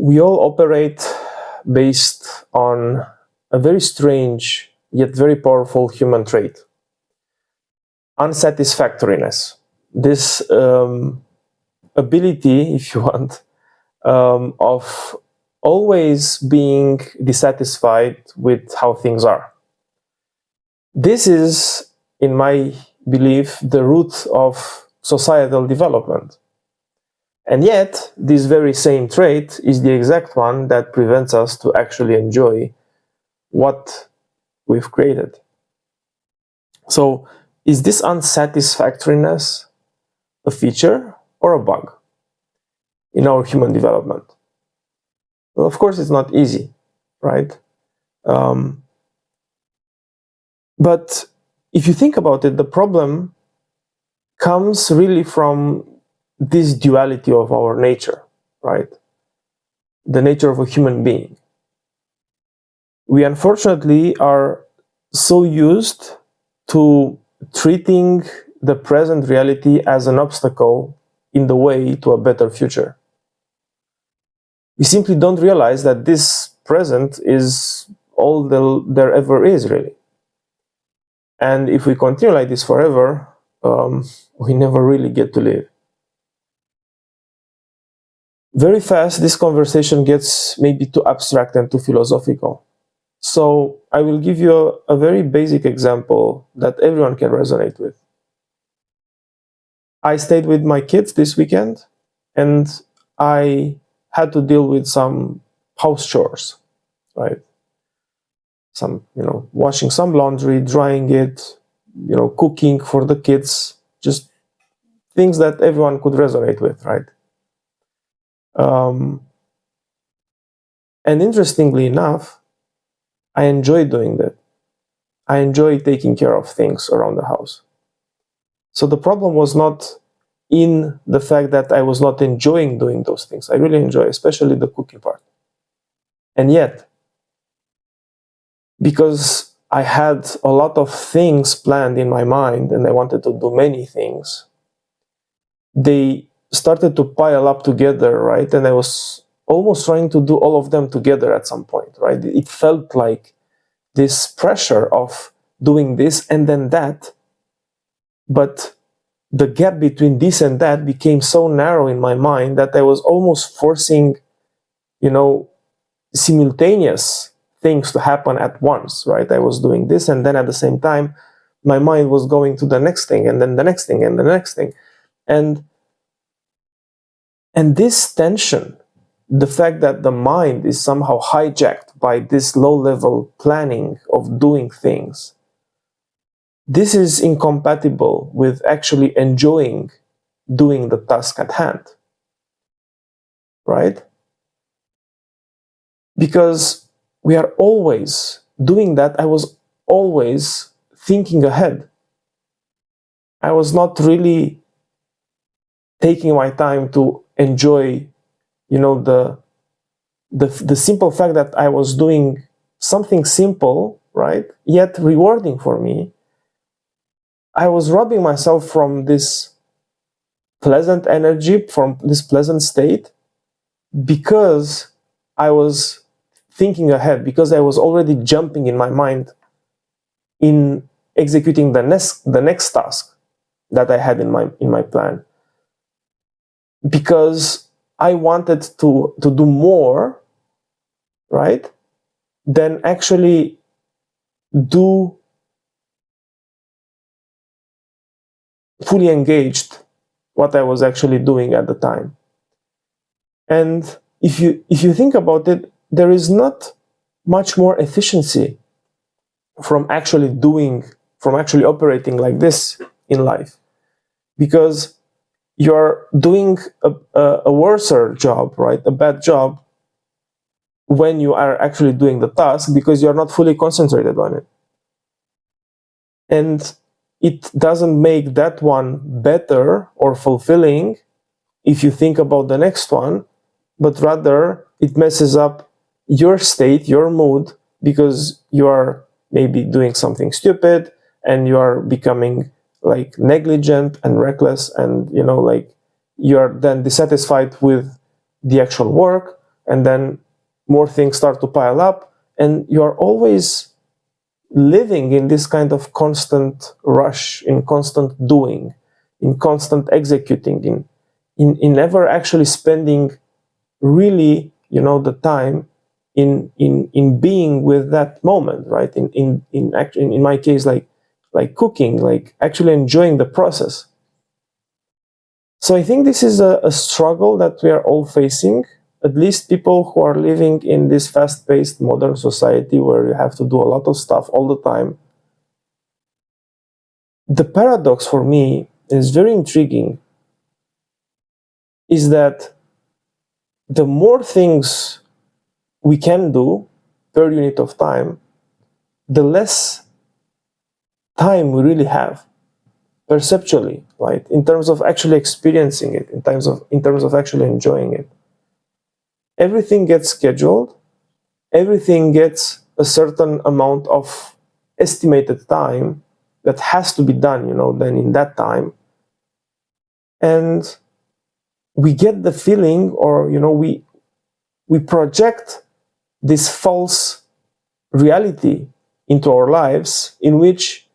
We all operate based on a very strange yet very powerful human trait: unsatisfactoriness. This ability, if you want, of always being dissatisfied with how things are. This is, in my belief, the root of societal development. And yet, this very same trait is the exact one that prevents us to actually enjoy what we've created. So, is this unsatisfactoriness a feature or a bug in our human development? Well, of course, it's not easy, right? But if you think about it, the problem comes really from this duality of our nature, right? The nature of a human being. We unfortunately are so used to treating the present reality as an obstacle in the way to a better future. We simply don't realize that this present is all there ever is, really. And if we continue like this forever, we never really get to live. Very fast, this conversation gets maybe too abstract and too philosophical. So I will give you a very basic example that everyone can resonate with. I stayed with my kids this weekend, and I had to deal with some house chores, right? Some, washing some laundry, drying it, cooking for the kids, just things that everyone could resonate with, right? And interestingly enough, I enjoy doing that. I enjoy taking care of things around the house. So the problem was not in the fact that I was not enjoying doing those things. I really enjoy, especially the cooking part. And yet, because I had a lot of things planned in my mind and I wanted to do many things, they started to pile up together, right? And I was almost trying to do all of them together at some point, right? It felt like this pressure of doing this and then that, but the gap between this and that became so narrow in my mind that I was almost forcing, simultaneous things to happen at once, right? I was doing this, and then at the same time, my mind was going to the next thing, and then the next thing, and the next thing. And this tension, the fact that the mind is somehow hijacked by this low-level planning of doing things, this is incompatible with actually enjoying doing the task at hand, right? Because we are always doing that. I was always thinking ahead. I was not really taking my time to enjoy, the simple fact that I was doing something simple, right? Yet rewarding for me. I was robbing myself from this pleasant energy, from this pleasant state, because I was thinking ahead, because I was already jumping in my mind in executing the next task that I had in my plan, because I wanted to do more, right, than actually do fully engaged what I was actually doing at the time. And if you think about it, there is not much more efficiency from actually operating like this in life, because you're doing a worser job, right? A bad job when you are actually doing the task, because you're not fully concentrated on it. And it doesn't make that one better or fulfilling if you think about the next one, but rather it messes up your state, your mood, because you are maybe doing something stupid and you are becoming like negligent and reckless, and you are then dissatisfied with the actual work, and then more things start to pile up, and you're always living in this kind of constant rush, in constant doing, in constant executing, in never actually spending really, the time in being with that moment, right? In my case, like cooking, like actually enjoying the process. So I think this is a struggle that we are all facing, at least people who are living in this fast-paced modern society where you have to do a lot of stuff all the time. The paradox for me is very intriguing, is that the more things we can do per unit of time, the less time we really have perceptually, right? In terms of actually experiencing it, in terms of actually enjoying it. Everything gets scheduled, everything gets a certain amount of estimated time that has to be done, then in that time. And we get the feeling, or we project this false reality into our lives, in which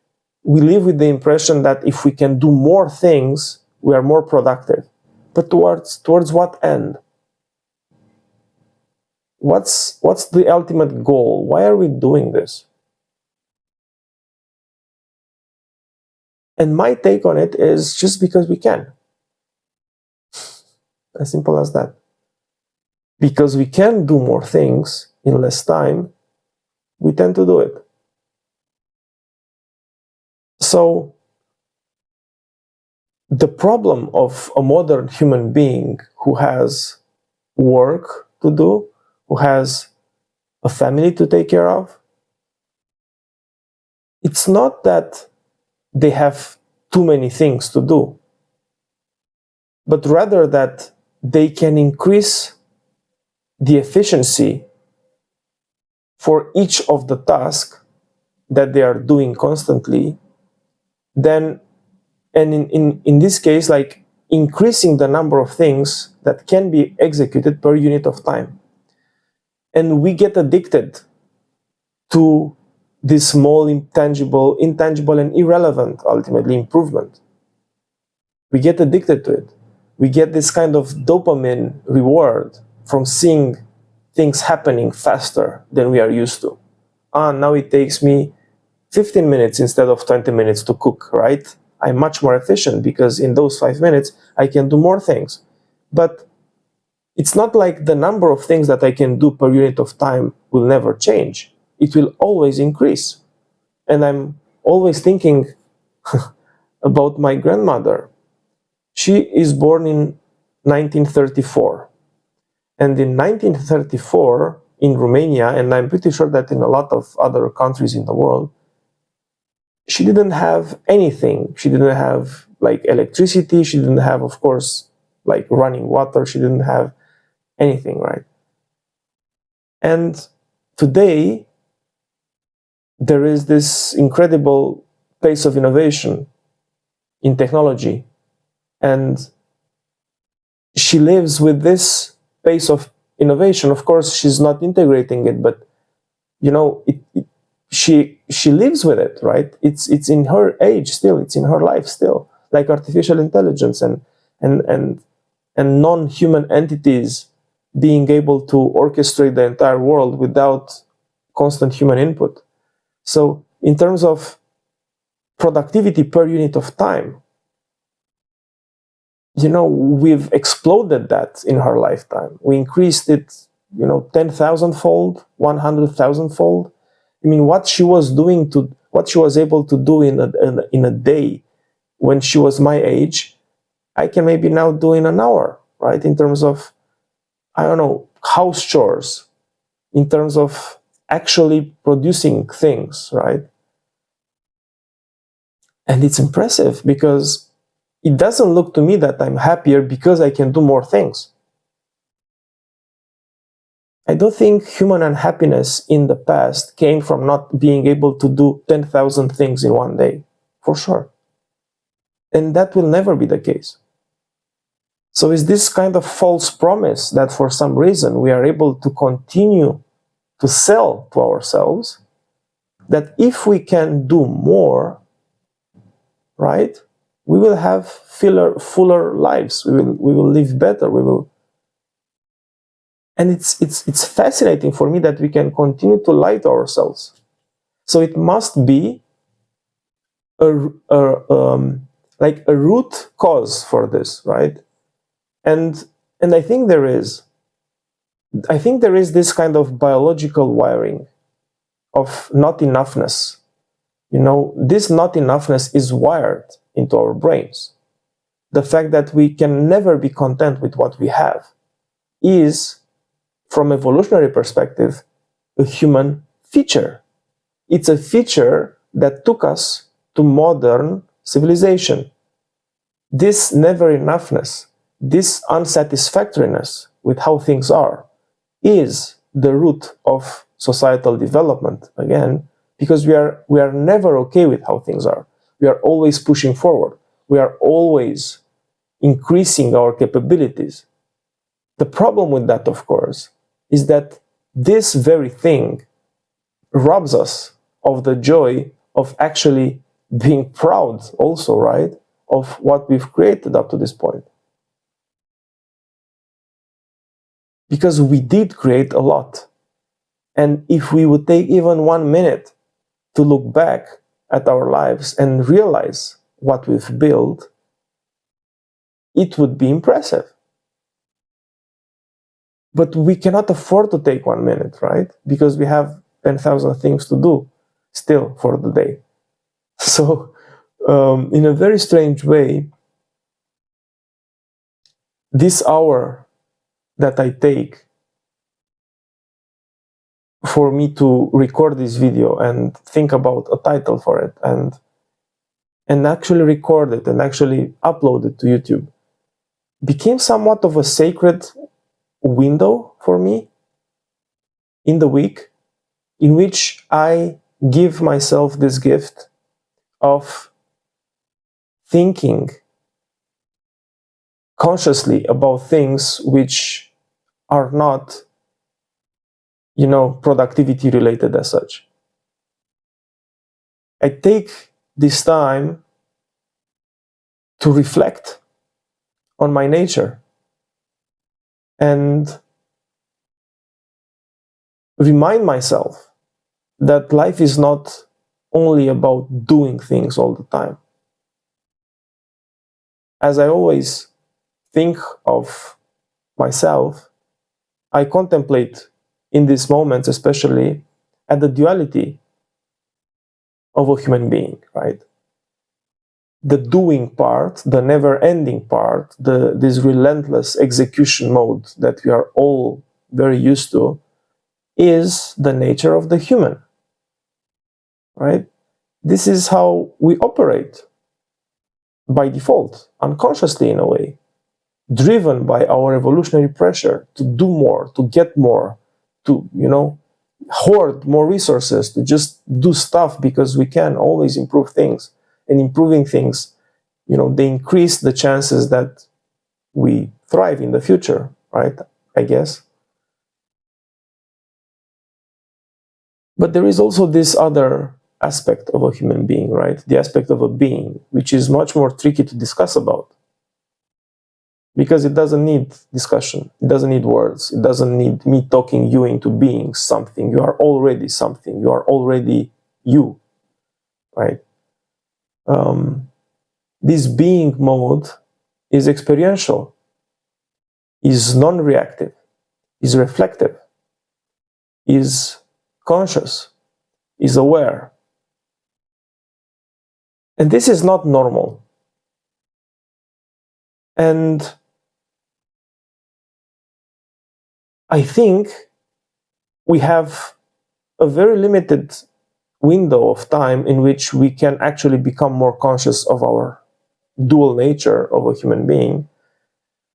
we live with the impression that if we can do more things, we are more productive. But towards what end? What's the ultimate goal? Why are we doing this? And my take on it is just because we can. As simple as that. Because we can do more things in less time, we tend to do it. So the problem of a modern human being who has work to do, who has a family to take care of, it's not that they have too many things to do, but rather that they can increase the efficiency for each of the tasks that they are doing constantly, then, and in this case, like increasing the number of things that can be executed per unit of time. And we get addicted to this small, intangible and irrelevant, ultimately, improvement. We get addicted to it. We get this kind of dopamine reward from seeing things happening faster than we are used to. Now it takes me 15 minutes instead of 20 minutes to cook, right? I'm much more efficient because in those 5 minutes, I can do more things. But it's not like the number of things that I can do per unit of time will never change. It will always increase. And I'm always thinking about my grandmother. She is born in 1934. And in 1934, in Romania, and I'm pretty sure that in a lot of other countries in the world, she didn't have anything. She didn't have like electricity. She didn't have, of course, like running water. She didn't have anything, right? And today, there is this incredible pace of innovation in technology. And she lives with this pace of innovation. Of course, she's not integrating it, but she lives with it, right? It's in her age still. It's in her life still. Like artificial intelligence and non-human entities being able to orchestrate the entire world without constant human input. So in terms of productivity per unit of time, we've exploded that in her lifetime. We increased it, 10,000-fold, 100,000-fold. I mean, what she was able to do in a day when she was my age, I can maybe now do in an hour, right? In terms of, I don't know, house chores, in terms of actually producing things, right? And it's impressive because it doesn't look to me that I'm happier because I can do more things. I don't think human unhappiness in the past came from not being able to do 10,000 things in one day, for sure. And that will never be the case. So is this kind of false promise that for some reason we are able to continue to sell to ourselves, that if we can do more, right, we will have fuller lives, we will live better, and it's fascinating for me that we can continue to lie to ourselves. So it must be like a root cause for this, right? And I think there is this kind of biological wiring of not enoughness. This not enoughness is wired into our brains. The fact that we can never be content with what we have is, from evolutionary perspective, a human feature. It's a feature that took us to modern civilization. This never-enoughness, this unsatisfactoriness with how things are, is the root of societal development, again, because we are never okay with how things are. We are always pushing forward. We are always increasing our capabilities. The problem with that, of course, is that this very thing robs us of the joy of actually being proud also, right, of what we've created up to this point. Because we did create a lot. And if we would take even 1 minute to look back at our lives and realize what we've built, it would be impressive. But we cannot afford to take 1 minute, right? Because we have 10,000 things to do still for the day. So, in a very strange way, this hour that I take for me to record this video and think about a title for it and actually record it and actually upload it to YouTube became somewhat of a sacred window for me in the week, in which I give myself this gift of thinking consciously about things which are not, productivity related as such. I take this time to reflect on my nature and remind myself that life is not only about doing things all the time. As I always think of myself, I contemplate in these moments, especially, at the duality of a human being, right? The doing part, the never-ending part, this relentless execution mode that we are all very used to, is the nature of the human, right? This is how we operate by default, unconsciously in a way, driven by our evolutionary pressure to do more, to get more, to, hoard more resources, to just do stuff because we can always improve things. And improving things, they increase the chances that we thrive in the future, right? I guess. But there is also this other aspect of a human being, right? The aspect of a being, which is much more tricky to discuss about. Because it doesn't need discussion, it doesn't need words, it doesn't need me talking you into being something. You are already something, you are already you, right? This being mode is experiential, is non-reactive, is reflective, is conscious, is aware. And this is not normal. And I think we have a very limited window of time in which we can actually become more conscious of our dual nature of a human being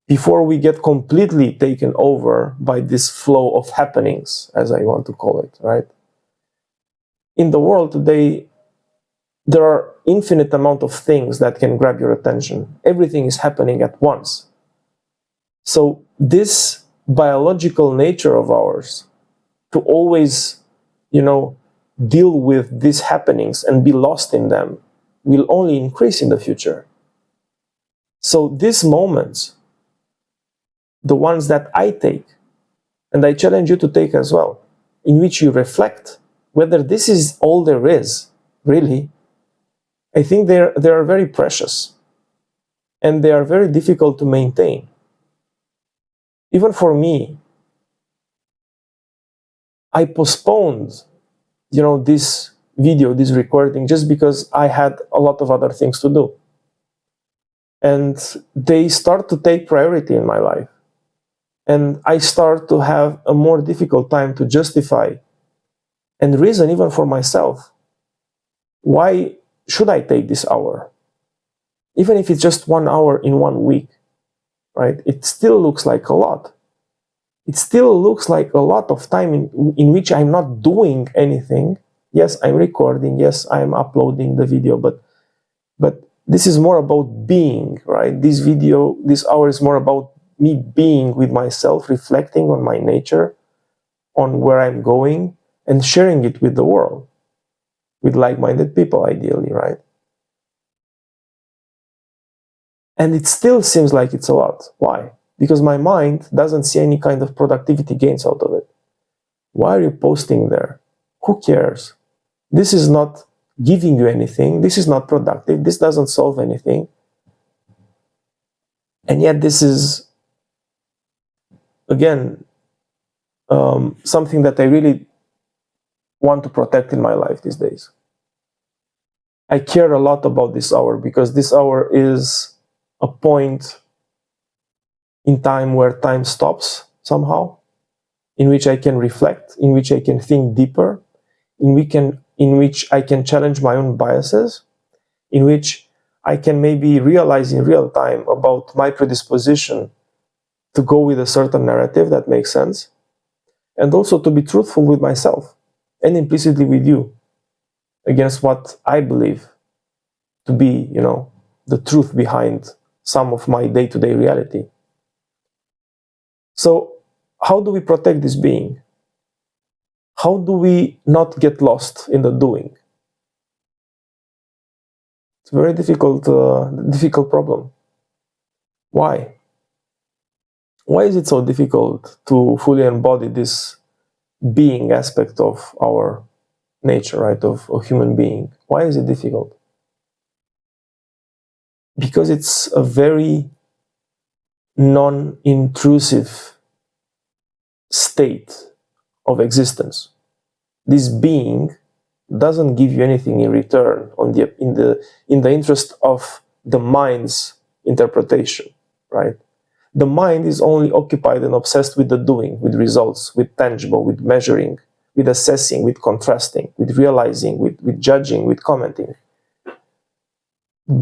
before we get completely taken over by this flow of happenings, as I want to call it, right? In the world today, there are infinite amount of things that can grab your attention. Everything is happening at once. So this biological nature of ours to always, deal with these happenings and be lost in them will only increase in the future. So these moments, the ones that I take, and I challenge you to take as well, in which you reflect whether this is all there is, really, I think they are very precious. And they are very difficult to maintain. Even for me, I postponed, this video, this recording, just because I had a lot of other things to do. And they start to take priority in my life. And I start to have a more difficult time to justify and reason even for myself. Why should I take this hour? Even if it's just 1 hour in 1 week, right? It still looks like a lot. It still looks like a lot of time in which I'm not doing anything. Yes, I'm recording. Yes, I'm uploading the video, but this is more about being, right? This hour is more about me being with myself, reflecting on my nature, on where I'm going, and sharing it with the world, with like-minded people, ideally, right? And it still seems like it's a lot. Why? Because my mind doesn't see any kind of productivity gains out of it. Why are you posting there? Who cares? This is not giving you anything. This is not productive. This doesn't solve anything. And yet this is, again, something that I really want to protect in my life these days. I care a lot about this hour because this hour is a point in time where time stops somehow, in which I can reflect, in which I can think deeper, in which I can challenge my own biases, in which I can maybe realize in real time about my predisposition to go with a certain narrative that makes sense, and also to be truthful with myself and implicitly with you against what I believe to be, the truth behind some of my day-to-day reality. So how do we protect this being? How do we not get lost in the doing? It's a very difficult problem. Why? Why is it so difficult to fully embody this being aspect of our nature, right, of a human being? Why is it difficult? Because it's a very non-intrusive state of existence. This being doesn't give you anything in return in the interest of the mind's interpretation, right? The mind is only occupied and obsessed with the doing, with results, with tangible, with measuring, with assessing, with contrasting, with realizing, with judging, with commenting.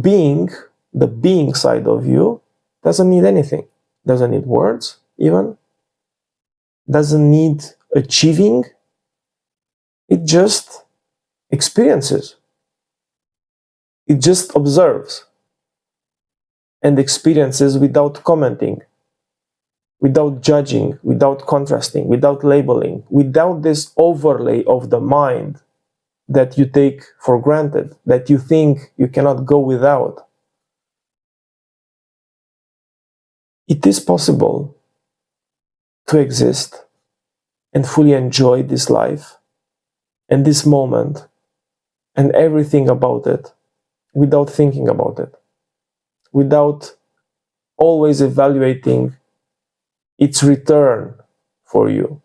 Being, the being side of you, doesn't need anything. Doesn't need words, even. Doesn't need achieving. It just experiences. It just observes and experiences without commenting, without judging, without contrasting, without labeling, without this overlay of the mind that you take for granted, that you think you cannot go without. It is possible to exist and fully enjoy this life and this moment and everything about it without thinking about it, without always evaluating its return for you,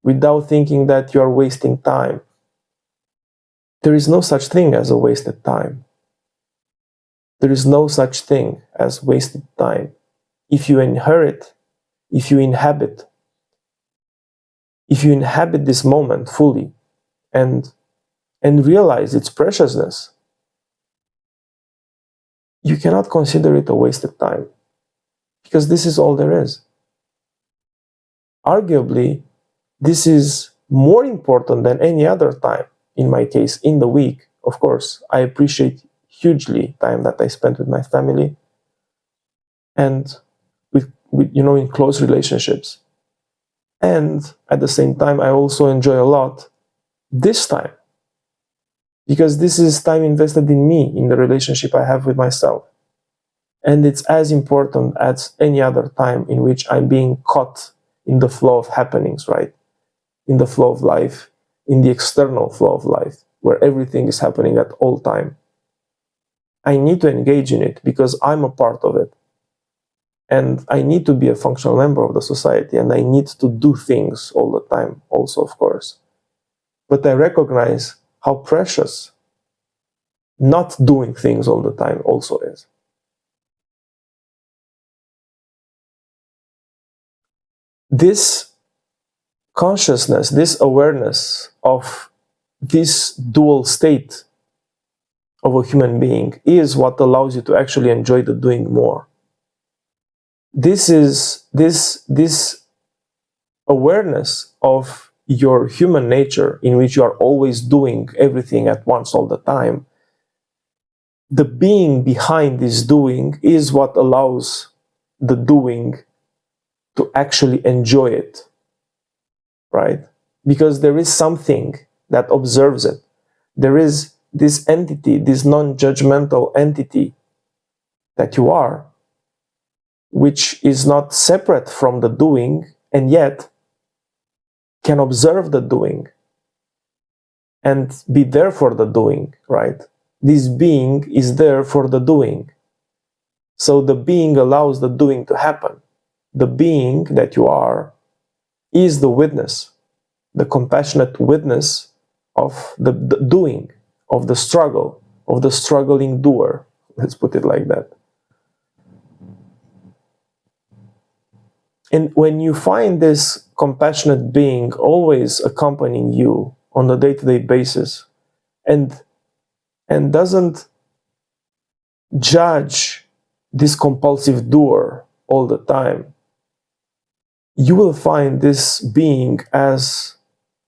without thinking that you are wasting time. There is no such thing as a wasted time. There is no such thing as wasted time. If you inherit, if you inhabit this moment fully and realize its preciousness, you cannot consider it a wasted time, because this is all there is. Arguably, this is more important than any other time. In my case, in the week, of course, I appreciate hugely time that I spent with my family and with, in close relationships. And at the same time, I also enjoy a lot this time, because this is time invested in me, in the relationship I have with myself. And it's as important as any other time in which I'm being caught in the flow of happenings, right? In the flow of life, in the external flow of life, where everything is happening at all time. I need to engage in it because I'm a part of it. And I need to be a functional member of the society, and I need to do things all the time also, of course. But I recognize how precious not doing things all the time also is. This consciousness, this awareness of this dual state of a human being is what allows you to actually enjoy the doing more. This awareness of your human nature, in which you are always doing everything at once all the time, the being behind this doing is what allows the doing to actually enjoy it, right? Because there is something that observes it. There is this entity, this non-judgmental entity that you are, which is not separate from the doing, and yet can observe the doing and be there for the doing, right? This being is there for the doing. So the being allows the doing to happen. The being that you are is the witness, the compassionate witness of the doing, of the struggle, of the struggling doer. Let's put it like that. And when you find this compassionate being always accompanying you on a day-to-day basis, and doesn't judge this compulsive doer all the time, you will find this being as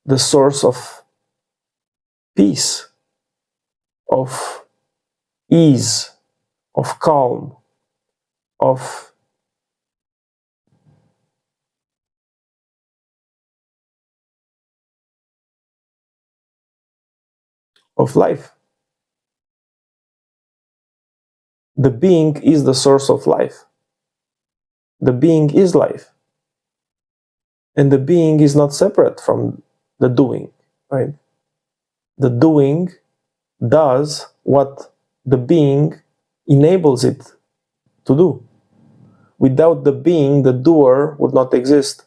the source of peace, of ease, of calm, of life. The being is the source of life. The being is life. And the being is not separate from the doing, right? The doing does what the being enables it to do. Without the being, the doer would not exist.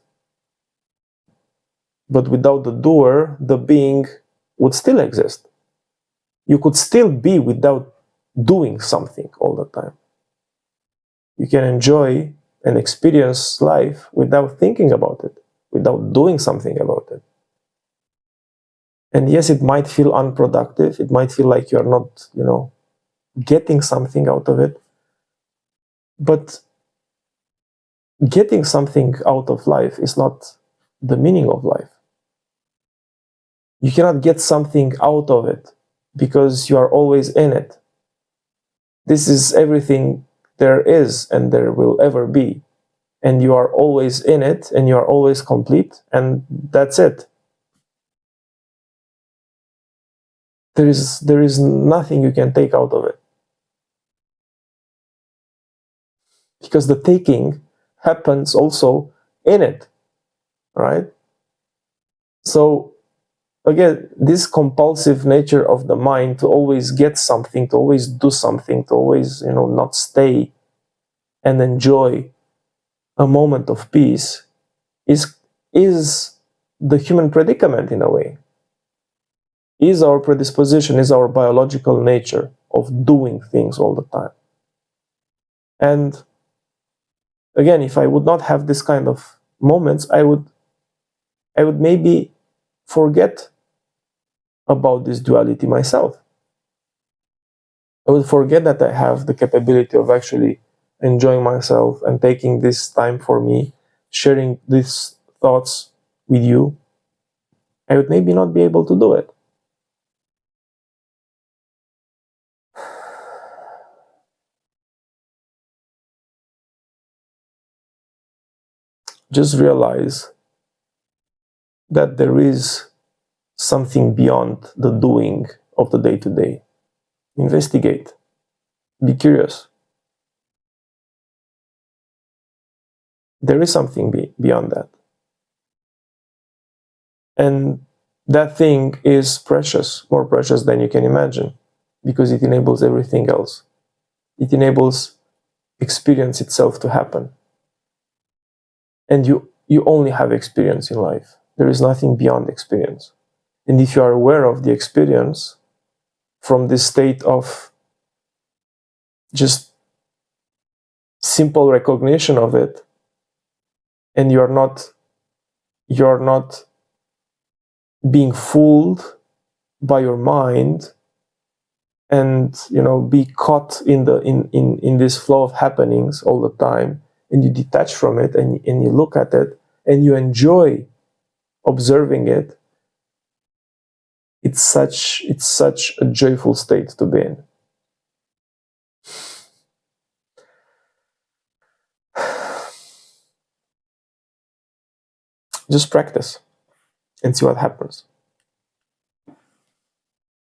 But without the doer, the being would still exist. You could still be without doing something all the time. You can enjoy and experience life without thinking about it, without doing something about it. And yes, it might feel unproductive. It might feel like you're not, getting something out of it. But getting something out of life is not the meaning of life. You cannot get something out of it because you are always in it. This is everything there is and there will ever be. And you are always in it and you are always complete, and that's it. There is nothing you can take out of it. Because the taking happens also in it, right? So again, this compulsive nature of the mind to always get something, to always do something, to always, not stay and enjoy a moment of peace is the human predicament in a way. Is our predisposition, is our biological nature of doing things all the time. And again, if I would not have this kind of moments, I would maybe forget about this duality myself. I would forget that I have the capability of actually enjoying myself and taking this time for me, sharing these thoughts with you. I would maybe not be able to do it. just realize that there is something beyond the doing of the day-to-day. Investigate. Be curious. There is something beyond that. And that thing is precious, more precious than you can imagine, because it enables everything else. It enables experience itself to happen. And you only have experience in life. There is nothing beyond experience. And if you are aware of the experience from this state of just simple recognition of it, and you're not being fooled by your mind, and be caught in this flow of happenings all the time, and you detach from it, and you look at it and you enjoy observing it, it's such a joyful state to be in. Just practice and see what happens.